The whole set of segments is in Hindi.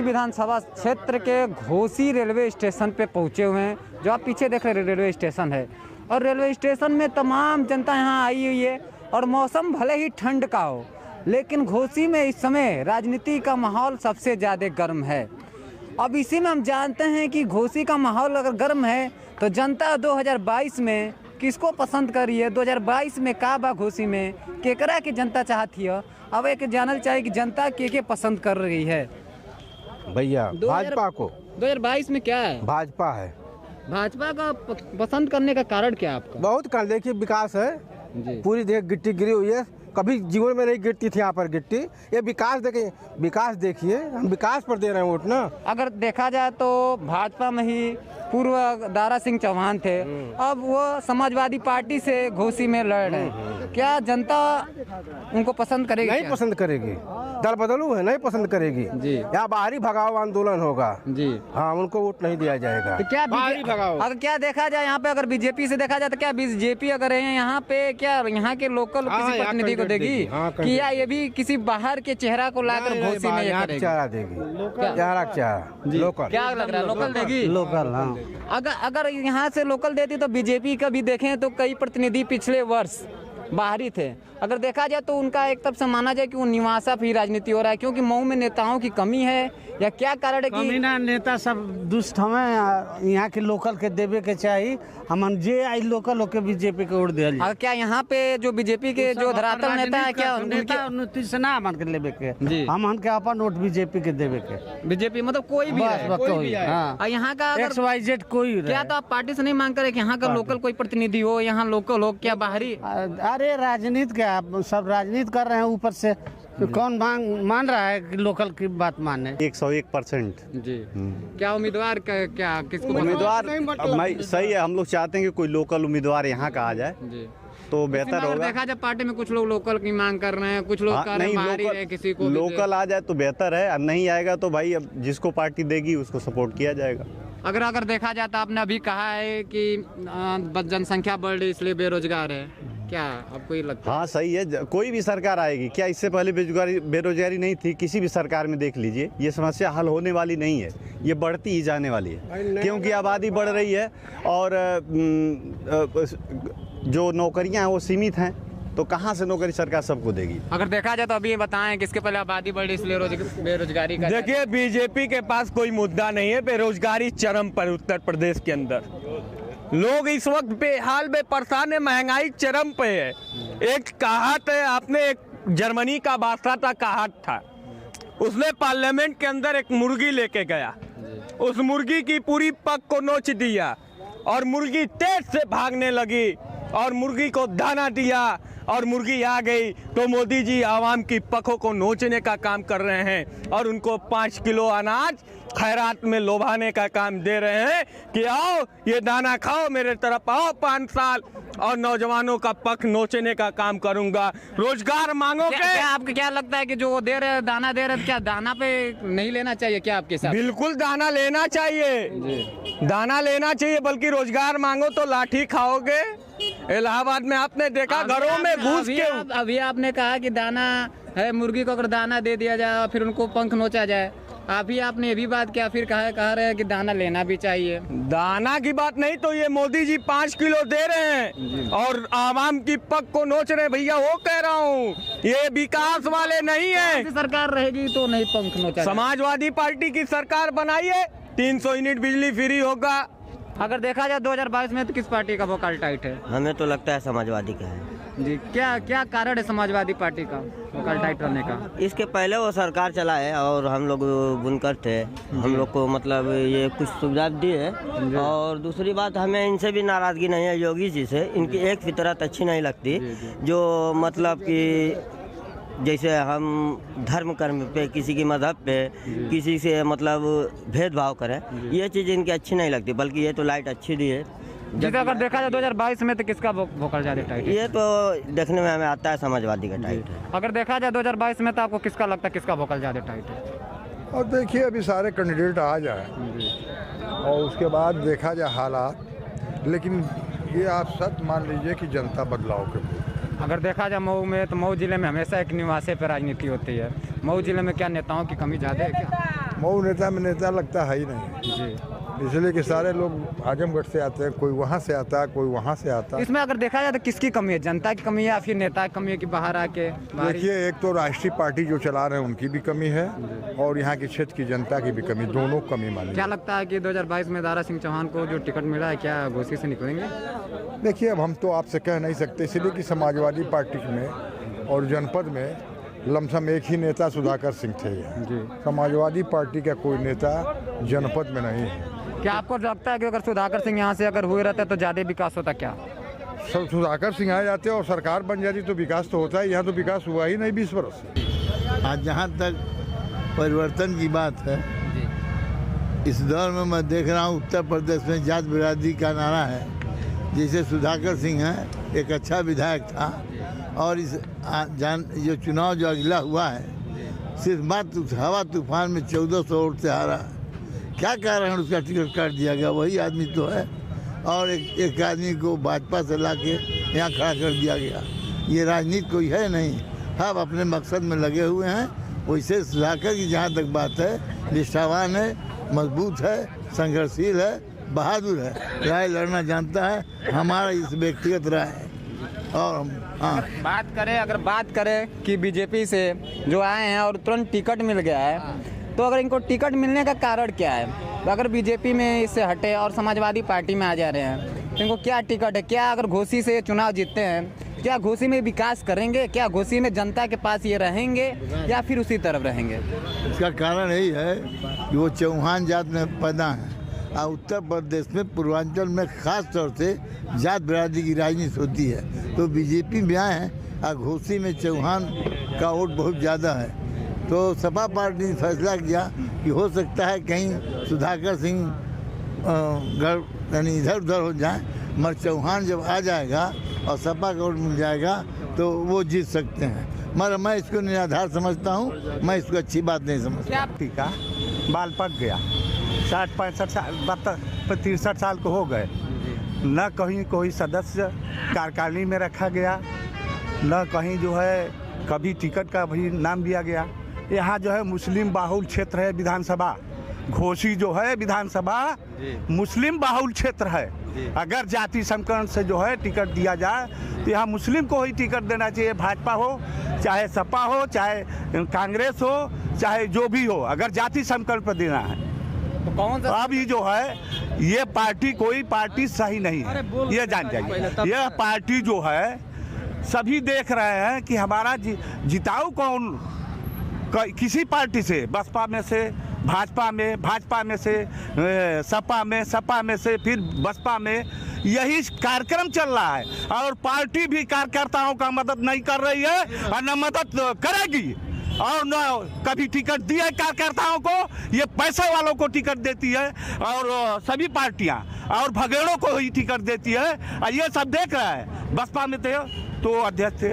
विधानसभा क्षेत्र के घोसी रेलवे स्टेशन पे पहुंचे हुए हैं। जो आप पीछे देख रहे हैं रेलवे स्टेशन है, और रेलवे स्टेशन में तमाम जनता यहाँ आई हुई है। और मौसम भले ही ठंड का हो, लेकिन घोसी में इस समय राजनीति का माहौल सबसे ज़्यादा गर्म है। अब इसी में हम जानते हैं कि घोसी का माहौल अगर गर्म है तो जनता 2022 में किसको पसंद करी है, 2022 में का बा घोसी में केकरा की जनता चाहती है। अब एक जानल चाहिए कि जनता के पसंद कर रही है भैया। भाजपा को 2022 में क्या है? भाजपा है। भाजपा का पसंद करने का कारण क्या है आपका? बहुत कारण, देखिए विकास है जी। पूरी देख गिट्टी गिरी हुई है, कभी जीवन में नहीं गिरती थी यहाँ पर गिट्टी। ये विकास देखिए, विकास देखिए, हम विकास पर दे रहे हैं वोट ना। अगर देखा जाए तो भाजपा में ही पूर्व दारा सिंह चौहान थे, अब वो समाजवादी पार्टी से घोसी में लड़ रहे हैं। क्या जनता उनको पसंद करेगी? नहीं पसंद करेगी, दल बदलू है, नहीं पसंद करेगी जी। यहाँ बाहरी भगाओ आंदोलन होगा जी। हाँ, उनको वोट नहीं दिया जाएगा। तो क्या बाहरी भगाओ। अगर क्या देखा जाए यहाँ पे, अगर बीजेपी से देखा जाए तो क्या बीजेपी अगर है यहाँ पे, क्या यहाँ के लोकल किसी प्रतिनिधि को देगी कि या ये भी किसी बाहर के चेहरा को लाकर घोसी में ये करेगी? चेहरा देगी, चेहरा लोकल। क्या लग रहा है लोकल देगी? लोकल हाँ। अगर यहाँ से लोकल देती तो बीजेपी का भी देखें तो कई प्रतिनिधि पिछले वर्ष बाहरी थे। अगर देखा जाए तो उनका एक तरफ से माना जाए कि वो निवासा भी राजनीति हो रहा है, क्योंकि मऊ में नेताओं की कमी है या क्या कारण है कि कमी ना? नेता सब दुष्ट हमें, यहाँ के लोकल के देवे के चाहिए। हम जे आई लोकल होके बीजेपी के वोट दिया। अगर क्या यहाँ पे जो बीजेपी के जो धरातल नेता है, क्या नेता उन्नति से ना मान के लेवे के जी। हम के अपन वोट बीजेपी के देवे के, बीजेपी मतलब कोई भी है, कोई और यहाँ का XYZ कोई क्या तो आप पार्टी से नहीं मांग कर कि यहाँ का लोकल कोई प्रतिनिधि हो, यहाँ लोकल हो, क्या बाहरी? अरे राजनीति क्या, सब राजनीति कर रहे हैं ऊपर से। कौन मान रहा है कि लोकल की बात माने? 101% जी। क्या उम्मीदवार क्या किसको? उम्मीदवार सही है। हम लोग चाहते हैं कि कोई लोकल उम्मीदवार यहाँ का आ जाए जी, तो बेहतर होगा। देखा जाए पार्टी में कुछ लोग लोकल की मांग कर रहे हैं, कुछ लोग कह रहे हैं बाहरी है, किसी को लोकल आ जाए तो बेहतर है, और नहीं आएगा तो भाई अब जिसको पार्टी देगी उसको सपोर्ट किया जाएगा। अगर देखा जाए तो आपने अभी कहा है कि जनसंख्या बढ़ रही इसलिए बेरोजगार है, क्या आपको ये लगता है? हाँ सही है, कोई भी सरकार आएगी, क्या इससे पहले बेरोजगारी नहीं थी? किसी भी सरकार में देख लीजिए, ये समस्या हल होने वाली नहीं है, ये बढ़ती ही जाने वाली है, क्योंकि आबादी बढ़ रही है और जो नौकरियां हैं वो सीमित हैं, तो कहाँ से नौकरी सरकार सबको देगी? अगर देखा जाए तो अभी बताएं किसके पहले आबादी बढ़ी इसलिए बेरोजगारी का? देखिए, बीजेपी के पास कोई मुद्दा नहीं है। बेरोजगारी चरम पर उत्तर प्रदेश के अंदर लोग इस वक्त बेहाल में परेशान है, महंगाई चरम पे है। एक कहावत है, आपने एक जर्मनी का बादशाह था, कहावत था, उसने पार्लियामेंट के अंदर एक मुर्गी लेके गया, उस मुर्गी की पूरी पग को नोच दिया और मुर्गी तेज से भागने लगी और मुर्गी को दाना दिया और मुर्गी आ गई। तो मोदी जी आवाम की पखों को नोचने का काम कर रहे हैं और उनको 5 किलो अनाज खैरात में लोभाने का काम दे रहे हैं कि आओ ये दाना खाओ, मेरे तरफ आओ 5 साल, और नौजवानों का पख नोचने का काम करूंगा। रोजगार मांगोगे? क्या आपको क्या लगता है कि जो वो दे रहे हैं दाना दे रहे हैं, क्या दाना पे नहीं लेना चाहिए क्या आपके साथ? बिल्कुल दाना लेना चाहिए, दाना लेना चाहिए, बल्कि रोजगार मांगो तो लाठी खाओगे। इलाहाबाद में आपने देखा घरों में घुस के। अभी आपने कहा कि दाना है, मुर्गी को अगर दाना दे दिया जाए फिर उनको पंख नोचा जाए, अभी आपने ये भी बात क्या फिर कह रहे हैं कि दाना लेना भी चाहिए? दाना की बात नहीं तो ये मोदी जी 5 किलो दे रहे हैं और आवाम की पग को नोच रहे हैं। भैया वो कह रहा हूँ, ये विकास वाले नहीं है। सरकार रहेगी तो नहीं पंख नोचा। समाजवादी पार्टी की सरकार बनाइए, 300 यूनिट बिजली फ्री होगा। अगर देखा जाए 2022 में तो किस पार्टी का वोकल टाइट है? हमें तो लगता है समाजवादी का है जी। क्या कारण है समाजवादी पार्टी का वोकल टाइट रहने का? इसके पहले वो सरकार चला है और हम लोग बुनकर थे, हम लोग को मतलब ये कुछ सुविधा दी है। और दूसरी बात, हमें इनसे भी नाराजगी नहीं है योगी जी से, इनकी एक फितरत अच्छी नहीं लगती, जो मतलब कि जैसे हम धर्म कर्म पे, किसी की मजहब पे, किसी से मतलब भेदभाव करें, ये चीज़ इनकी अच्छी नहीं लगती, बल्कि ये तो लाइट अच्छी दी है। जैसे अगर देखा जाए 2022 में तो किसका वोकल ज़्यादा टाइट है? ये तो देखने में हमें आता है समाजवादी का टाइट है। अगर देखा जाए 2022 में तो आपको किसका लगता है किसका वोकल ज़्यादा टाइट है? और देखिए अभी सारे कैंडिडेट आ जाए और उसके बाद देखा जाए हालात, लेकिन ये आप सच मान लीजिए कि जनता बदलाव के। अगर देखा जाए मऊ में तो मऊ जिले में हमेशा एक निवासी पर राजनीति होती है। मऊ जिले में क्या नेताओं की कमी ज़्यादा है क्या? मऊ नेता में नेता लगता है ही नहीं जी। इसलिए कि सारे लोग आजमगढ़ से आते हैं, कोई वहाँ से आता है, कोई वहाँ से आता है। इसमें अगर देखा जाए तो किसकी कमी है, जनता की कमी है या फिर नेता की कमी है कि बाहर आके बाहरी- देखिए, एक तो राष्ट्रीय पार्टी जो चला रहे हैं उनकी भी कमी है और यहाँ के क्षेत्र की जनता की भी कमी, दोनों कमी मानी। क्या लगता है कि 2022 में दारा सिंह चौहान को जो टिकट मिला है क्या घोसी से निकलेंगे? देखिए, अब हम तो आपसे कह नहीं सकते, इसलिए कि समाजवादी पार्टी में और जनपद में लमसम एक ही नेता सुधाकर सिंह थे। समाजवादी पार्टी का कोई नेता जनपद में नहीं है। क्या आपको लगता है कि अगर सुधाकर सिंह यहाँ से अगर हुए रहते तो ज़्यादा विकास होता क्या? सब सुधाकर सिंह आ जाते और सरकार बन जाती तो विकास तो होता है। यहाँ तो विकास हुआ ही नहीं 20 वर्ष से। आज जहाँ तक परिवर्तन की बात है, इस दौर में मैं देख रहा हूँ उत्तर प्रदेश में जात बिरादरी का नारा है। जैसे सुधाकर सिंह है, एक अच्छा विधायक था और इस जो चुनाव जो अगला हुआ है, सिर्फ मात्र हवा तूफान में 1400 वोट से हारा। क्या कारण उसका टिकट काट दिया गया? वही आदमी तो है और एक आदमी को भाजपा से ला के यहाँ खड़ा कर दिया गया। ये राजनीति कोई है नहीं। हम अपने मकसद में लगे हुए हैं। वैसे सुधाकर की जहाँ तक बात है, निष्ठावान है, मजबूत है, संघर्षशील है, बहादुर है, राय लड़ना जानता है। हमारा इस व्यक्तिगत राय है। और हम अगर बात करें कि बीजेपी से जो आए हैं और तुरंत टिकट मिल गया है, तो अगर इनको टिकट मिलने का कारण क्या है? तो अगर बीजेपी में इससे हटे और समाजवादी पार्टी में आ जा रहे हैं, तो इनको क्या टिकट है? क्या अगर घोसी से चुनाव जीतते हैं, क्या घोसी में विकास करेंगे? क्या घोसी में जनता के पास ये रहेंगे या फिर उसी तरफ रहेंगे? इसका कारण यही है कि वो चौहान जात में पैदा हैं और उत्तर प्रदेश में पूर्वांचल में खास तौर से जात बिरादरी की राजनीति होती है। तो बीजेपी में आए हैं और घोसी में चौहान का वोट बहुत ज़्यादा है। तो सपा पार्टी ने फैसला किया कि हो सकता है कहीं सुधाकर सिंह यानी इधर उधर हो जाए, मगर चौहान जब आ जाएगा और सपा का वोट मिल जाएगा तो वो जीत सकते हैं। मगर मैं इसको निराधार समझता हूँ, मैं इसको अच्छी बात नहीं समझता। का बाल पक गया, 60-65 साल 63 साल को हो गए, न कहीं कोई सदस्य कार्यकारिणी में रखा गया, न कहीं जो है कभी टिकट का भी नाम दिया गया। यहाँ जो है मुस्लिम बाहुल क्षेत्र है विधानसभा, घोसी जो है विधानसभा मुस्लिम बाहुल क्षेत्र है। अगर जाति समीकरण से जो है टिकट दिया जाए तो यहाँ मुस्लिम को ही टिकट देना चाहिए, भाजपा हो चाहे सपा हो चाहे कांग्रेस हो चाहे जो भी हो, अगर जाति समीकरण पर देना है। तो कौन सा अब ये जो है ये पार्टी कोई पार्टी सही नहीं है, ये जान जाइए। यह पार्टी जो है सभी देख रहे हैं कि हमारा जिताऊ कौन, किसी पार्टी से, बसपा में से भाजपा में से सपा में से फिर बसपा में, यही कार्यक्रम चल रहा है। और पार्टी भी कार्यकर्ताओं का मदद नहीं कर रही है और न मदद करेगी और न कभी टिकट दिया है कार्यकर्ताओं को। ये पैसे वालों को टिकट देती है और सभी पार्टियां और भगेड़ों को ही टिकट देती है। और ये सब देख रहा है। बसपा में थे तो अध्यक्ष थे,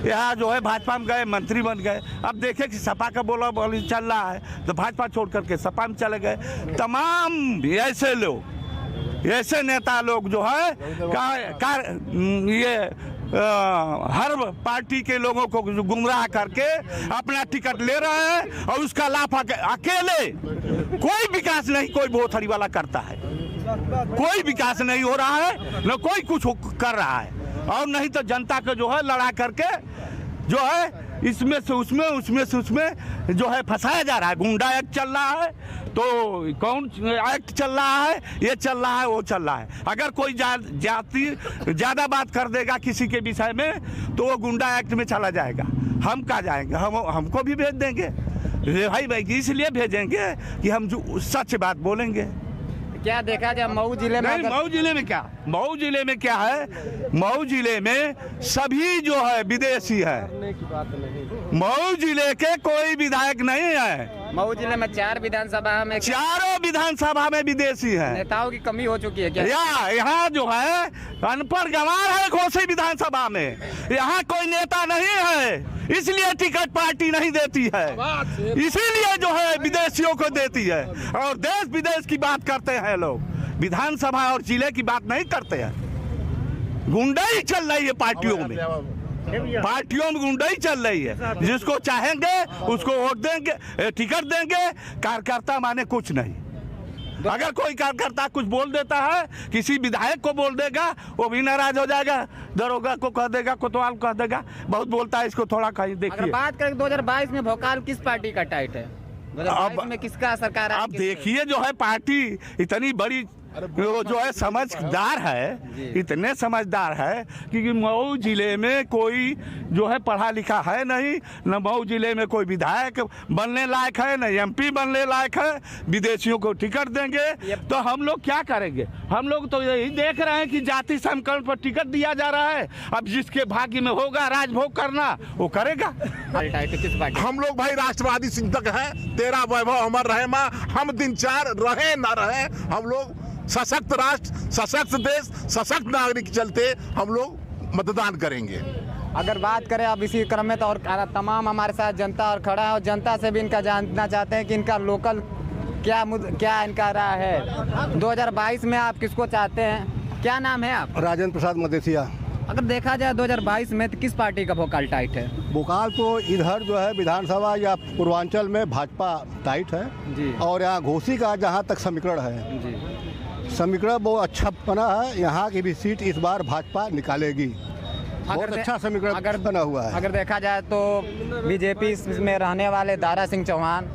यहाँ जो है भाजपा में गए मंत्री बन गए। अब देखे कि सपा का बोला बोली चल रहा है तो भाजपा छोड़ करके सपा में चले गए। तमाम ऐसे लोग, ऐसे नेता लोग जो है ये हर पार्टी के लोगों को गुमराह करके अपना टिकट ले रहे हैं और उसका लाभ अकेले कोई विकास नहीं, कोई भोथड़ी वाला करता है। कोई विकास नहीं हो रहा है, न कोई कुछ कर रहा है और नहीं तो जनता को जो है लड़ा करके जो है इसमें से उसमें, उसमें से उसमें जो है फंसाया जा रहा है। गुंडा एक्ट चल रहा है तो कौन एक्ट चल रहा है, ये चल रहा है, वो चल रहा है। अगर कोई जाति ज़्यादा बात कर देगा किसी के विषय में तो वो गुंडा एक्ट में चला जाएगा। हम कहाँ जाएंगे? हमको भी भेज देंगे भाई, इसलिए भेजेंगे कि हम जो सच बात बोलेंगे। क्या देखा जाए मऊ जिले में? नहीं, मऊ जिले में क्या, मऊ जिले में क्या है, मऊ जिले में सभी जो है विदेशी है। मऊ जिले के कोई विधायक नहीं है। मऊ जिले में 4 विधानसभा में, चारों विधानसभा में विदेशी है। नेताओं की कमी हो चुकी है क्या? यहाँ जो है अनपढ़ गंवार है घोसी विधानसभा में। यहाँ कोई नेता नहीं है, इसलिए टिकट पार्टी नहीं देती है, इसीलिए जो है विदेशियों को देती है। और देश विदेश की बात करते हैं लोग, विधानसभा और जिले की बात नहीं करते हैं। गुंडाई चल रही है पार्टियों में। पार्टियों में गुंडाई चल रही है। जिसको चाहेंगे उसको वोट देंगे, टिकट देंगे। कार्यकर्ता माने कुछ नहीं। अगर कोई कार्यकर्ता कुछ बोल देता है, किसी विधायक को बोल देगा, वो भी नाराज हो जाएगा, दरोगा को कह देगा, कोतवाल को कह देगा, बहुत बोलता है, इसको थोड़ा कहीं देखिए। अगर बात करें 2022 में भोकाल किस पार्टी का टाइट है? 2022 में किसका सरकार है? आप देखिए जो है पार्टी इतनी बड़ी जो है समझदार है, इतने समझदार है कि मऊ जिले में कोई जो है पढ़ा लिखा है नहीं, न मऊ जिले में कोई विधायक बनने लायक है, न एमपी बनने लायक है। विदेशियों को टिकट देंगे तो हम लोग क्या करेंगे? हम लोग तो यही देख रहे हैं कि जाति समीकरण पर टिकट दिया जा रहा है। अब जिसके भाग्य में होगा राजभोग करना, वो करेगा। हम लोग भाई राष्ट्रवादी चिंतक है। तेरा वैभव अमर रहे माँ। हम दिन चार रहे न रहे, हम लोग सशक्त राष्ट्र, सशक्त देश, सशक्त नागरिक चलते हम लोग मतदान करेंगे। अगर बात करें अब इसी क्रम में तो और तमाम हमारे साथ जनता और खड़ा है, और जनता से भी इनका जानना चाहते हैं कि इनका लोकल क्या इनका राय है। 2022 में आप किसको चाहते हैं? क्या नाम है आप? राजेंद्र प्रसाद मदेसिया। अगर देखा जाए 2022 में तो किस पार्टी का भोकाल टाइट है? भोकाल तो इधर जो है विधानसभा या पूर्वांचल में भाजपा टाइट है जी। और यहाँ घोसी का जहाँ तक समीकरण है जी, समीकरण बहुत अच्छा बना है। यहाँ की भी सीट इस बार भाजपा निकालेगी। बहुत अच्छा समीकरण बना हुआ है। अगर देखा जाए तो बीजेपी में रहने वाले दारा सिंह चौहान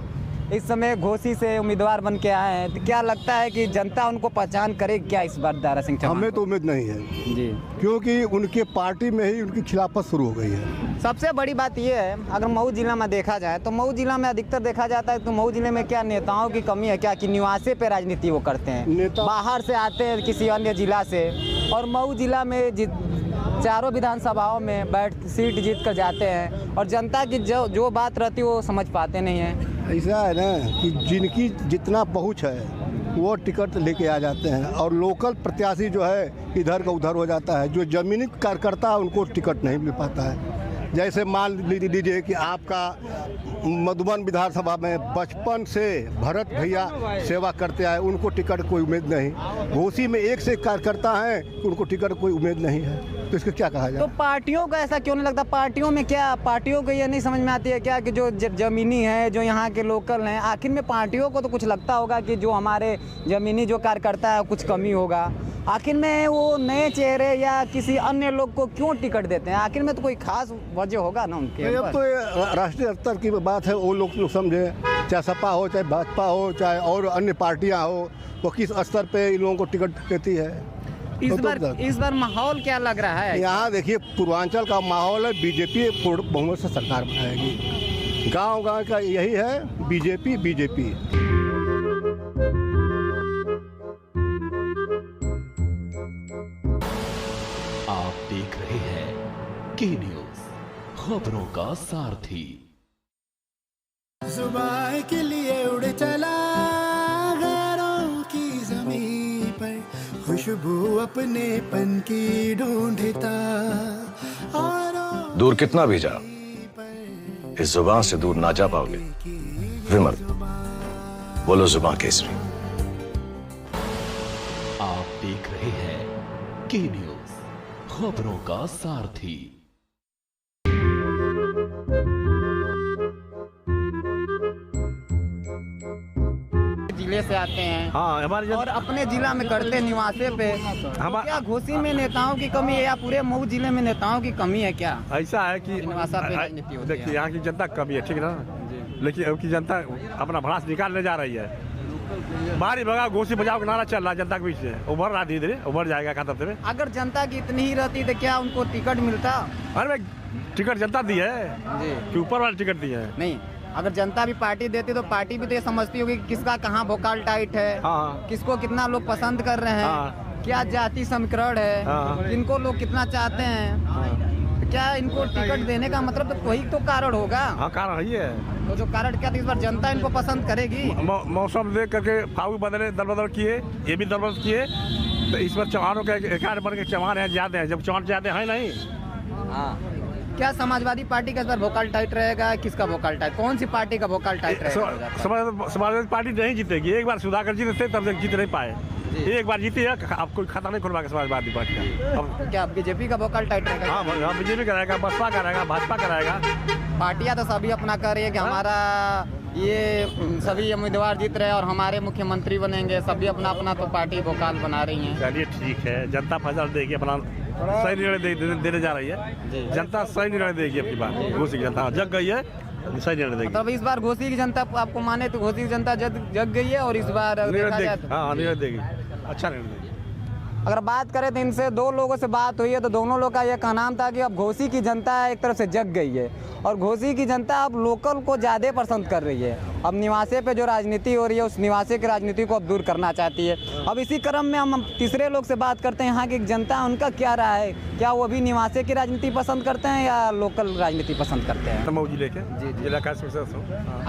इस समय घोसी से उम्मीदवार बन के आए हैं, तो क्या लगता है कि जनता उनको पहचान करेगी क्या इस बार दारा सिंह चौहान? हमें तो उम्मीद नहीं है जी, क्योंकि उनके पार्टी में ही उनकी खिलाफत शुरू हो गई है। सबसे बड़ी बात यह है, अगर मऊ जिला में देखा जाए तो मऊ जिला में अधिकतर देखा जाता है तो मऊ जिले में क्या नेताओं की कमी है क्या कि निवासी पे राजनीति वो करते हैं, बाहर से आते हैं किसी अन्य जिला से, और मऊ जिला में चारों विधानसभाओं में सीट जीत कर जाते हैं, और जनता की जो बात रहती है वो समझ पाते नहीं हैं। ऐसा है ना कि जिनकी जितना पहुँच है वो टिकट लेके आ जाते हैं, और लोकल प्रत्याशी जो है इधर का उधर हो जाता है। जो जमीनी कार्यकर्ता उनको टिकट नहीं मिल पाता है। जैसे मान लीजिए कि आपका मधुबन विधानसभा में बचपन से भरत भैया सेवा करते आए, उनको टिकट कोई उम्मीद नहीं। घोसी में एक से एक कार्यकर्ता हैं, उनको टिकट कोई उम्मीद नहीं है, तो इसको क्या कहा जाए? तो पार्टियों का ऐसा क्यों नहीं लगता? पार्टियों को ये नहीं समझ में आती है क्या कि जो जमीनी है, जो यहाँ के लोकल हैं, आखिर में पार्टियों को तो कुछ लगता होगा कि जो हमारे जमीनी जो कार्यकर्ता है कुछ कमी होगा। आखिर में वो नए चेहरे या किसी अन्य लोग को क्यों टिकट देते हैं? आखिर में तो कोई खास वजह होगा ना उनके। अब तो ये राष्ट्रीय स्तर की बात है, वो लोग समझे, चाहे सपा हो, चाहे भाजपा हो, चाहे और अन्य पार्टियां हो, वो किस स्तर पे इन लोगों को टिकट देती है। इस बार माहौल क्या लग रहा है? यहाँ देखिए पूर्वांचल का माहौल है, बीजेपी बहुमत से सरकार बनाएगी। गांव का यही है, बीजेपी। आप देख रहे हैं के न्यूज़, खबरों का सारथी। जुबान के लिए उड़ चला गैरों की ज़मीं पर, खुशबू अपने पन की ढूंढता। दूर कितना भी जा, इस जुबान से दूर ना जा पाओगे। विमल, बोलो जुबान केसरी। आप देख रहे हैं के न्यूज़, खबरों का सारथी। जिले से आते हैं हाँ, हमारे और अपने जिला में करते निवासी पे, तो क्या घोसी में नेताओं की कमी है या पूरे मऊ जिले में नेताओं की कमी है क्या? ऐसा है कि देखिए यहाँ की जनता कमी है, ठीक है ना, लेकिन अब की जनता अपना भड़ास निकालने जा रही है। बारी भगाओ घोसी बजाओ का नारा चल रहा है जनता के बीच से, उभर रहा धीरे धीरे उभर जाएगा खाता से। अगर जनता की इतनी ही रहती तो क्या उनको टिकट मिलता? अरे भाई टिकट जनता दी है कि ऊपर वाला टिकट दी है? नहीं, अगर जनता भी पार्टी देती तो पार्टी भी तो ये समझती होगी कि किसका कहाँ भोकाल टाइट है, किसको कितना लोग पसंद कर रहे हैं, क्या जाति समीकरण है, इनको लोग कितना चाहते हैं। क्या इनको टिकट देने का मतलब तो वही तो कारण होगा? हाँ, कारण ही है। तो जो कारण क्या, इस बार जनता इनको पसंद करेगी? मौसम देख करके फाऊ बदले दल बदल किए, ये भी दल बदल किए, तो इस बार चौहानों के एकाध बन के चौहान है ज्यादा है, जब चौहान ज्यादा है नहीं। क्या समाजवादी पार्टी का इस बार भोकाल टाइट रहेगा? किसका भोकाल टाइट, कौन सी पार्टी का भोकाल टाइट रहेगा? समाजवादी पार्टी नहीं जीतेगी। एक बार सुधाकर जीते थे तब तक जीत नहीं पाए। एक बार जीती है, अब कोई खाता नहीं खुलवा के समाजवादी पार्टी का। अब क्या बीजेपी का वोकल टाइट रहेगा? हाँ, बीजेपी का रहेगा, बसपा का रहेगा, भाजपा का रहेगा। पार्टियां तो सभी अपना कर रही है कि हमारा ये सभी उम्मीदवार जीत रहे हैं और हमारे मुख्यमंत्री बनेंगे, सभी अपना अपना तो पार्टी वोकाल बना रही हैं। चलिए ठीक है, जनता फैसला देगी, अपना सही निर्णय देने जा रही है। जनता सही निर्णय देगी अपनी बात, घोसी की जनता जग गई है, सही निर्णय देगी। मतलब इस बार घोसी की जनता आपको माने तो घोसी की जनता जग गई है और इस बार निर्णय देगी, अच्छा निर्णय देगी। अगर बात करें तो इनसे दो लोगों से बात हुई है तो दोनों लोग का यह कहना था कि अब घोसी की जनता एक तरफ से जग गई है और घोसी की जनता अब लोकल को ज़्यादा पसंद कर रही है। अब निवासी पे जो राजनीति हो रही है उस निवासी की राजनीति को अब दूर करना चाहती है। अब इसी क्रम में हम तीसरे लोग से बात करते हैं, यहाँ की जनता उनका क्या रहा है, क्या वो अभी निवासी की राजनीति पसंद करते हैं या लोकल राजनीति पसंद करते हैं? मऊ जिले के जिला का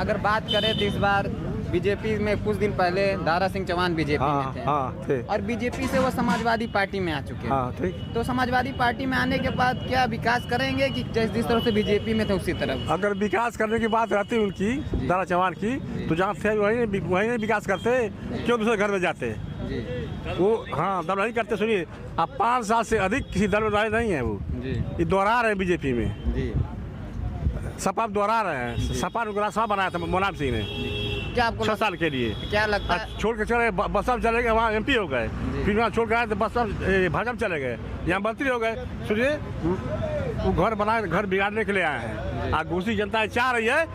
अगर बात करें तो इस बार बीजेपी में कुछ दिन पहले दारा सिंह चौहान बीजेपी में थे और बीजेपी से वो समाजवादी पार्टी में आ चुके हैं। तो समाजवादी पार्टी में आने के बाद क्या विकास करेंगे कि जिस तरह से बीजेपी में थे उसी तरह? अगर विकास करने की बात रहती उनकी, दारा चौहान की, तो जहाँ थे वहीं विकास करते, क्यों दूसरे घर में जाते? वो हाँ दल नहीं करते। सुनिए, अब 5 साल से अधिक किसी दल में रहे नहीं है, वो ये दोहरा रहे हैं बीजेपी में, सपा दोहरा रहे हैं। सपा ने बनाया था मुलायम सिंह ने क्या आपको 6 साल के लिए, क्या लगता है? छोड़ के चले, बसपा चले गए, वहाँ MP हो गए, फिर वहाँ छोड़ के आए तो बसपा भाजपा चले गए, यहाँ मंत्री हो गए। सुनिए, वो घर बनाए, घर बिगाड़ने के लिए आए हैं। आज घोसी जनता चाह रही है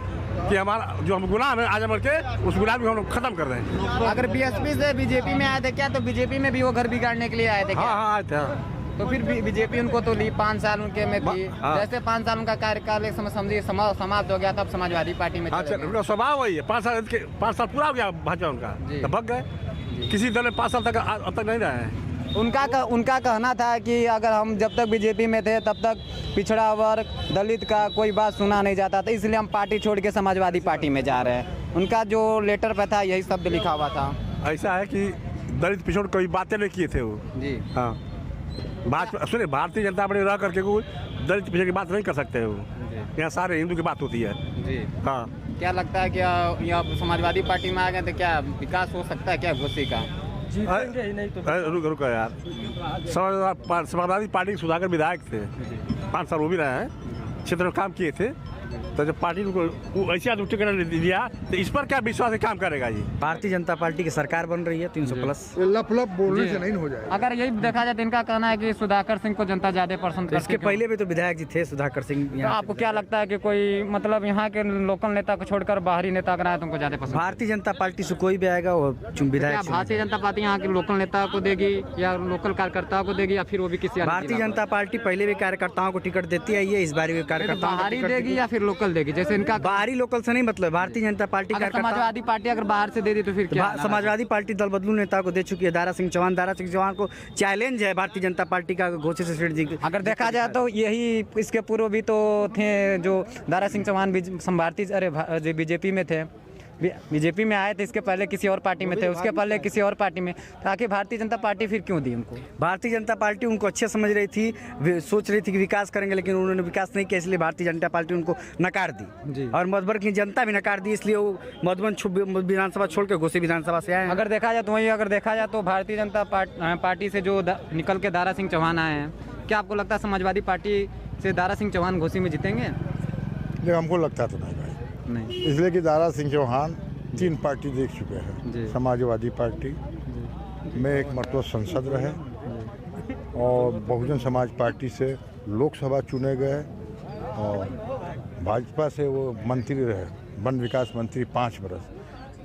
कि हमारा जो हम गुलाम है आजमगढ़ के, उस गुलाम को हम लोग खत्म कर रहे हैं। अगर BSP से बीजेपी में आए थे क्या, तो बीजेपी में भी वो घर बिगाड़ने के लिए आए थे क्या? हाँ आए थे। तो फिर बीजेपी उनको तो ली 5 साल उनके में थी, जैसे 5 साल उनका कार्यकाल एक समझिए समाप्त हो गया था, अब समाजवादी पार्टी में उनका स्वभाव वही है। 5 साल पूरा हो गया भाजपा उनका, तो भग गए। किसी दल में 5 साल तक अब तक नहीं रहे हैं। उनका कहना था कि अगर हम जब तक बीजेपी में थे तब तक पिछड़ा वर्ग दलित का कोई बात सुना नहीं जाता था, इसलिए हम पार्टी छोड़ के समाजवादी पार्टी में जा रहे हैं। उनका जो लेटर पे था यही शब्द लिखा हुआ था। ऐसा है कि दलित पिछड़ कोई बातें नहीं किए थे वो जी। हाँ, सुनिए, भारतीय जनता पार्टी रह करके कोई दलित पिछड़ की बात नहीं कर सकते हो। यहाँ सारे हिंदू की बात होती है जी। हाँ, क्या लगता है कि यहाँ समाजवादी पार्टी में आ गए तो क्या विकास हो सकता है क्या घोसी का? रुको यार, समाजवादी पार्टी के सुधाकर विधायक थे, 5 साल वो भी रहे हैं, क्षेत्र में काम किए थे। तो जब पार्टी को ऐसे आदमी टिकट दिया तो इस पर क्या विश्वास से काम करेगा? ये भारतीय जनता पार्टी की सरकार बन रही है 300+। लप बोलने से नहीं हो जाएगा। अगर यही देखा जाए तो इनका कहना है कि सुधाकर सिंह को जनता ज्यादा पसंद करती है। इसके पहले भी तो विधायक जी थे सुधाकर सिंह। तो आपको क्या लगता है कि कोई मतलब यहाँ के लोकल नेता को छोड़कर बाहरी नेता अगर आए तो उनको ज्यादा पसंद? भारतीय जनता पार्टी से कोई भी आएगा वो विधायक। भारतीय जनता पार्टी यहाँ के लोकल नेता को देगी या लोकल कार्यकर्ताओं को देगी या फिर वो भी किसी? भारतीय जनता पार्टी पहले भी कार्यकर्ताओं को टिकट देती है, ये इस बार भी कार्यकर्ताओं बाहरी देगी या फिर लोकल देगी? जैसे इनका बाहरी लोकल से नहीं मतलब, भारतीय जनता पार्टी समाजवादी पार्टी अगर बाहर से दे दी तो फिर क्या? समाजवादी पार्टी दल बदलू नेता को दे चुकी है, दारा सिंह चौहान को चैलेंज है भारतीय जनता पार्टी का घोसी से सेठ जी। अगर देखा जाए तो यही इसके पूर्व भी तो थे जो दारा सिंह चौहान बीजेपी में थे, बीजेपी में आए थे, इसके पहले किसी और पार्टी में थे, उसके पहले किसी और पार्टी में, ताकि भारतीय जनता पार्टी फिर क्यों दी उनको? भारतीय जनता पार्टी उनको अच्छे समझ रही थी, सोच रही थी कि विकास करेंगे, लेकिन उन्होंने विकास नहीं किया, इसलिए भारतीय जनता पार्टी उनको नकार दी और मधुबन की जनता भी नकार दी, इसलिए वो मधुबन विधानसभा छोड़ के घोसी विधानसभा से आए। अगर देखा जाए तो भारतीय जनता पार्टी से जो निकल के दारा सिंह चौहान आए हैं, क्या आपको लगता है समाजवादी पार्टी से दारा सिंह चौहान घोसी में जीतेंगे? हमको लगता तो नहीं, इसलिए कि दारा सिंह चौहान 3 पार्टी देख चुके हैं। समाजवादी पार्टी में एक मरतबा संसद रहे और बहुजन समाज पार्टी से लोकसभा चुने गए और भाजपा से वो मंत्री रहे, वन विकास मंत्री 5 बरस,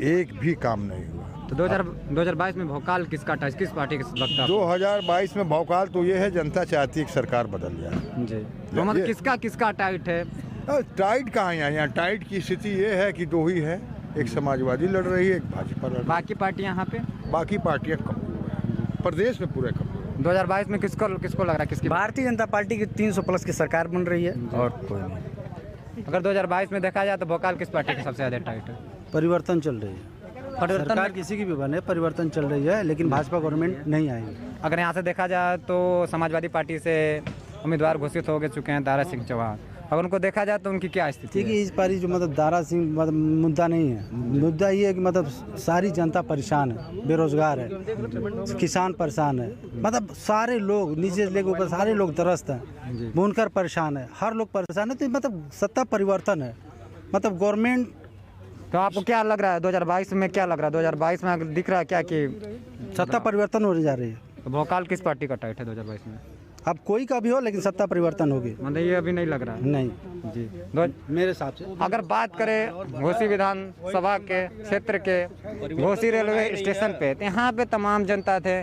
एक भी काम नहीं हुआ। तो 2022 में भौकाल किसका था, किस पार्टी का लगता है? 2022 में भौकाल तो ये है, जनता चाहती है कि सरकार बदल जाए जी। तो मतलब किसका टाइट है? टाइट कहाँ है यहाँ? टाइट की स्थिति ये है कि 2 ही है, एक समाजवादी लड़ रही है, एक भाजपा लड़ रही है। बाकी पार्टियां यहाँ पे? बाकी पार्टियां कम, प्रदेश में पूरे कम। 2022 में किसको लग रहा है किसकी? भारतीय जनता पार्टी की 300+ की सरकार बन रही है और कोई नहीं। अगर 2022 में देखा जाए तो भोकाल किस पार्टी की सबसे ज्यादा टाइट है? परिवर्तन चल रही है, सरकार किसी की भी बने, परिवर्तन चल रही है, लेकिन भाजपा गवर्नमेंट नहीं आएगी। अगर यहाँ से देखा जाए तो समाजवादी पार्टी से उम्मीदवार घोषित हो चुके हैं दारा सिंह चौहान, अगर उनको देखा जाए तो उनकी क्या स्थिति ठीक है, इस बारी जो मतलब दारा सिंह मतलब मुद्दा नहीं है। मुद्दा ये है कि मतलब सारी जनता परेशान है, बेरोजगार है, किसान परेशान है, मतलब सारे लोग नीचे से लेकर ऊपर सारे लोग त्रस्त हैं, बुनकर परेशान है, हर लोग परेशान है। तो मतलब सत्ता परिवर्तन है, मतलब गवर्नमेंट। तो आपको क्या लग रहा है 2022 में, क्या लग रहा है 2022 में दिख रहा है क्या कि सत्ता परिवर्तन होने जा रही है? तो भोकाल किस पार्टी का टाइट है 2022 में? अब कोई का भी हो, लेकिन सत्ता परिवर्तन होगी। मतलब ये अभी नहीं लग रहा है? नहीं जी। मेरे हिसाब से अगर बात करें घोसी विधानसभा के क्षेत्र के घोसी रेलवे स्टेशन पे, तो यहाँ पे तमाम जनता थे।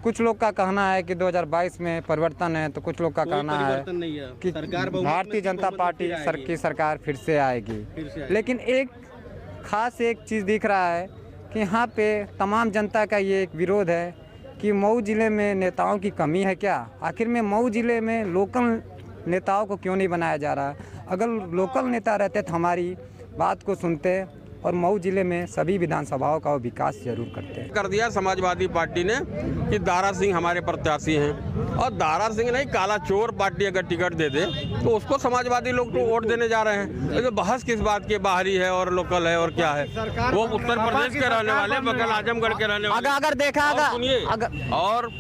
कुछ लोग का कहना है कि 2022 में परिवर्तन है, तो कुछ लोग का कहना है कि भारतीय जनता पार्टी की सरकार फिर से आएगी। लेकिन एक खास एक चीज़ दिख रहा है कि यहाँ पे तमाम जनता का ये एक विरोध है कि मऊ ज़िले में नेताओं की कमी है क्या? आखिर में मऊ ज़िले में लोकल नेताओं को क्यों नहीं बनाया जा रहा? अगर लोकल नेता रहते तो हमारी बात को सुनते और मऊ ज़िले में सभी विधानसभाओं का विकास जरूर करते हैं। कर दिया समाजवादी पार्टी ने कि दारा सिंह हमारे प्रत्याशी हैं, और दारा सिंह नहीं, काला चोर पार्टी अगर टिकट दे दे तो उसको समाजवादी लोग तो वोट देने जा रहे हैं। लेकिन बहस किस बात की, बाहरी है और लोकल है और क्या है? वो उत्तर प्रदेश के रहने वाले, बगल आजमगढ़ के रहने वाले। अगर देखा सुनिए, और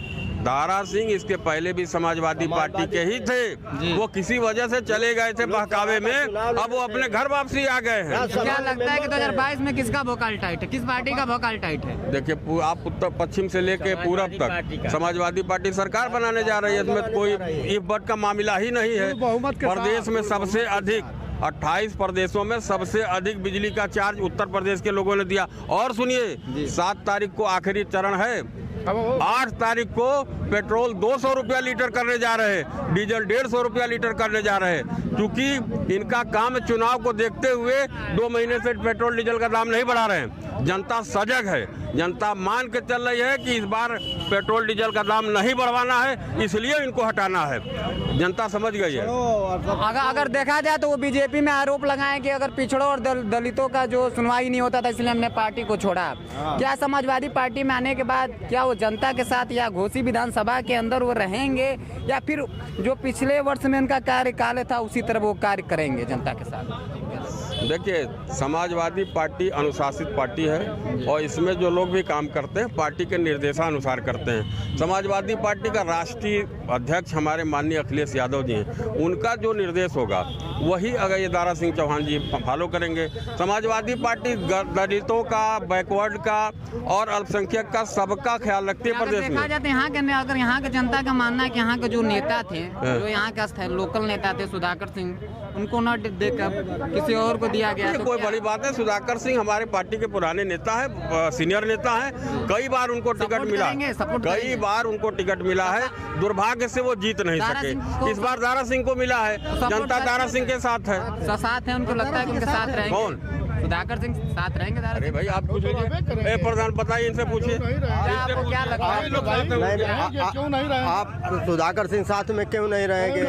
दारा सिंह इसके पहले भी समाजवादी पार्टी के ही थे। वो किसी वजह से चले गए थे बहकावे में, अब वो अपने घर वापसी आ गए हैं। क्या लगता है कि 2022 में किसका भोकाल टाइट है, किस पार्टी का भोकाल टाइट है? देखिए, आप उत्तर पश्चिम से लेके पूरब तक समाजवादी पार्टी सरकार बनाने जा रही है। इसमें कोई इफ बट का मामला ही नहीं है। प्रदेश में सबसे अधिक 28 प्रदेशों में सबसे अधिक बिजली का चार्ज उत्तर प्रदेश के लोगों ने दिया। और सुनिए, 7 तारीख को आखिरी चरण है, 8 तारीख को पेट्रोल 200 रुपया लीटर करने जा रहे हैं, डीजल 150 रुपया लीटर करने जा रहे हैं। क्योंकि इनका काम चुनाव को देखते हुए 2 महीने से पेट्रोल डीजल का दाम नहीं बढ़ा रहे हैं। जनता सजग है, जनता मान के चल रही है कि इस बार पेट्रोल डीजल का दाम नहीं बढ़वाना है, इसलिए इनको हटाना है। जनता समझ गई है। अगर देखा जाए तो वो बीजेपी में आरोप लगाए कि अगर पिछड़ों और दलितों का जो सुनवाई नहीं होता था इसलिए हमने पार्टी को छोड़ा। क्या समाजवादी पार्टी में आने के बाद क्या वो जनता के साथ या घोसी विधानसभा के अंदर वो रहेंगे, या फिर जो पिछले वर्ष में उनका कार्यकाल था उसी तरह वो कार्य करेंगे जनता के साथ? देखिए, समाजवादी पार्टी अनुशासित पार्टी है और इसमें जो लोग भी काम करते हैं पार्टी के निर्देशानुसार करते हैं। समाजवादी पार्टी का राष्ट्रीय अध्यक्ष हमारे माननीय अखिलेश यादव जी हैं, उनका जो निर्देश होगा वही अगर ये दारा सिंह चौहान जी फॉलो करेंगे। समाजवादी पार्टी दलितों का, बैकवर्ड का और अल्पसंख्यक का सबका ख्याल रखती है प्रदेश में। देखा जाए यहाँ के, अगर यहाँ के जनता का मानना है कि यहाँ के जो नेता थे, जो यहाँ के लोकल नेता थे सुधाकर सिंह, उनको न देकर किसी और को दिया गया, तो कोई बड़ी बात है? सुधाकर सिंह हमारे पार्टी के पुराने नेता है, सीनियर नेता है, कई बार उनको टिकट मिला, कई बार उनको टिकट मिला है। दुर्भाग्य से वो जीत नहीं सके। इस बार दारा सिंह को मिला है, जनता दारा सिंह के साथ है। साथ है, उनको लगता है कि उनके साथ रहेंगे। कौन? सुधाकर सिंह साथ रहेंगे? अरे भाई, आप पूछ लीजिए, प्रधान बताइए, इनसे पूछिए क्या लगता है क्यों नहीं रहेंगे? आप सुधाकर सिंह साथ में क्यों नहीं रहेंगे?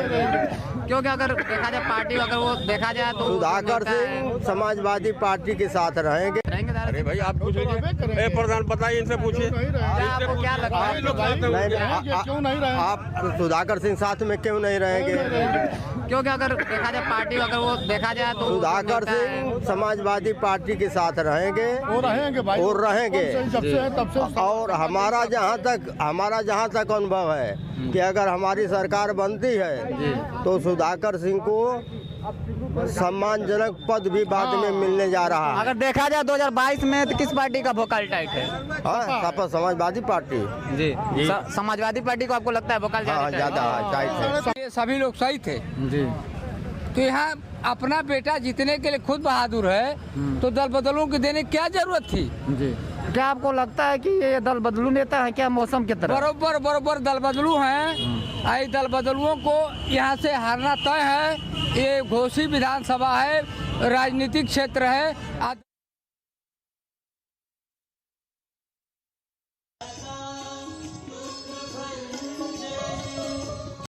क्योंकि अगर देखा जाए पार्टी, अगर वो देखा जाए तो सुधाकर सिंह समाजवादी पार्टी के साथ रहेंगे। अरे भाई, आप पूछ लीजिए, प्रधान बताइए, इनसे पूछिए क्या लगता है क्यों नहीं रहेंगे? आप सुधाकर सिंह साथ में क्यों नहीं रहेंगे? क्योंकि अगर देखा जाए पार्टी, अगर वो देखा जाए तो सुधाकर सिंह समाजवादी पार्टी के साथ रहेंगे और रहेंगे। और हमारा जहाँ तक अनुभव है कि अगर हमारी सरकार बनती है तो सुधाकर सिंह को सम्मानजनक पद भी बाद में मिलने जा रहा है। अगर देखा जाए 2022 में तो किस पार्टी का भोकाल टाइट है? समाजवादी पार्टी। जी। समाजवादी पार्टी को आपको लगता है भोकाल ज्यादा टाइट है? सभी लोग सही थे जी। तो यहाँ अपना बेटा जीतने के लिए खुद बहादुर है, तो दल बदलू के देने क्या जरूरत थी जी? क्या आपको लगता है कि ये दल बदलू नेता है क्या मौसम के तरह? बरोबर दल बदलू हैं। आई दल बदलुओं को यहाँ से हारना तय है। ये घोसी विधानसभा है, राजनीतिक क्षेत्र है।